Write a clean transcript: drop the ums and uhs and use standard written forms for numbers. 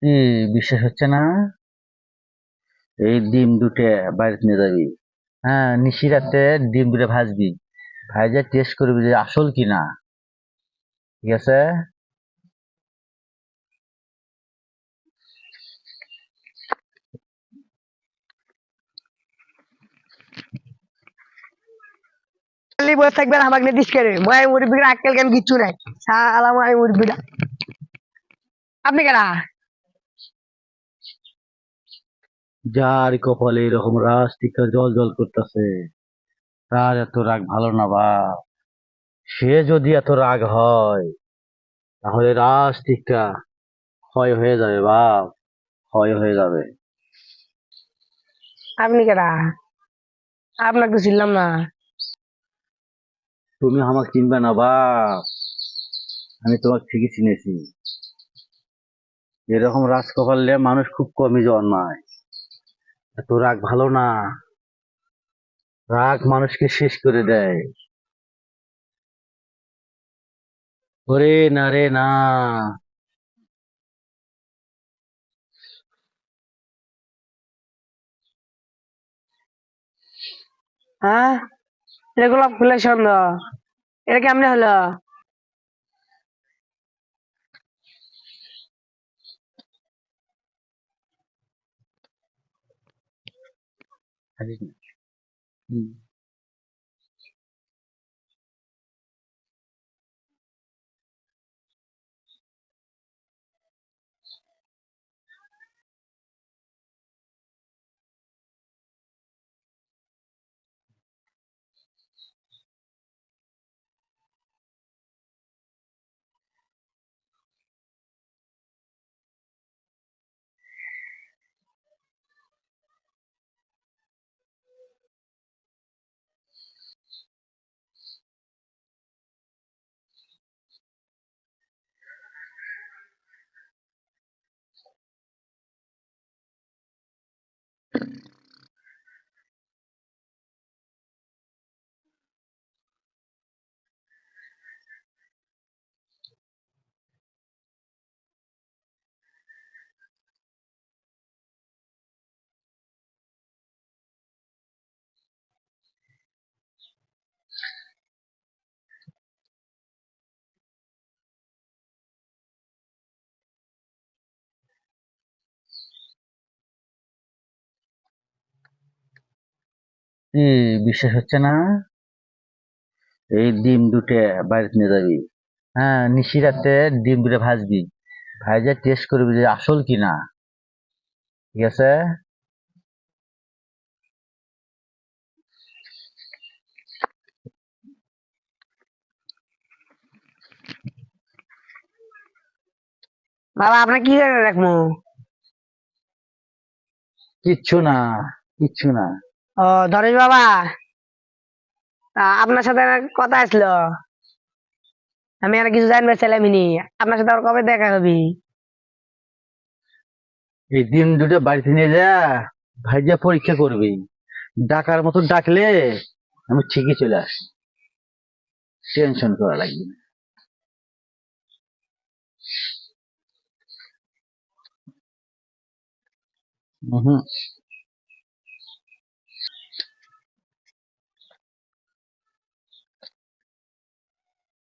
কি বিশ্বাস হচ্ছে না? এই ডিম দুটো বাইরে নিয়ে যাবি। হ্যাঁ, নিশিরাতে ডিম দুটো ভাজবি, ভাইজা টেস্ট করবি যে আসল কিনা। ঠিক আছে? খালি বসে থাকবেন আমাকে নিয়ে ডিসকারে মই মুরব্বীরা আক্কেল জ্ঞান কিচ্ছু নাই সালা মই মুরব্বীরা আপনি কেডা যার কপালে এরকম রাস্তিকা জল জল করতেছে, তার এত রাগ ভালো না বাপ। সে যদি এত রাগ হয়, তাহলে রাস্তিকটা ক্ষয় হয়ে যাবে বাপ, ক্ষয় হয়ে যাবে। আপনি কেডা আপনাকে তো চিনলাম না তুমি আমাকে চিনবে না বাপ, আমি তোমাকে ঠিকই চিনেছি। এরকম রাজ কপাল নিয়ে মানুষ খুব কমই জন্মায়। এত রাগ ভালো না, রাগ মানুষকে শেষ করে দেয়। ওরে না রে না। হ্যাঁ এটা গোলাপ ফুলের সন্দেহ এটা কেমনে হলো হাসিস না। হুম। কি বিশ্বাস হচ্ছে না? এই ডিম দুটো বাইরে নিয়ে যাবি। হ্যাঁ, নিশিরাতে ডিম দুটো ভাজবি, ভাইজা টেস্ট করবি যে আসল কিনা। ঠিক আছে? বাবা আপনার কি করে রাখবো কিচ্ছু না, কিচ্ছু না। ও ধরেশ বাবা আপনার সাথে আমার কথা আসলো আমি আর কিছু জানবে ছেলেমিনি আপনার সাথে আর কবে দেখা হবে এই ডিম দুটো বাড়িতে নিয়ে যা, ভাইজা পরীক্ষা করবি। ডাকার মতো ডাকলে আমি ঠিকই চলে আসি, টেনশন করা লাগবে না। হুম।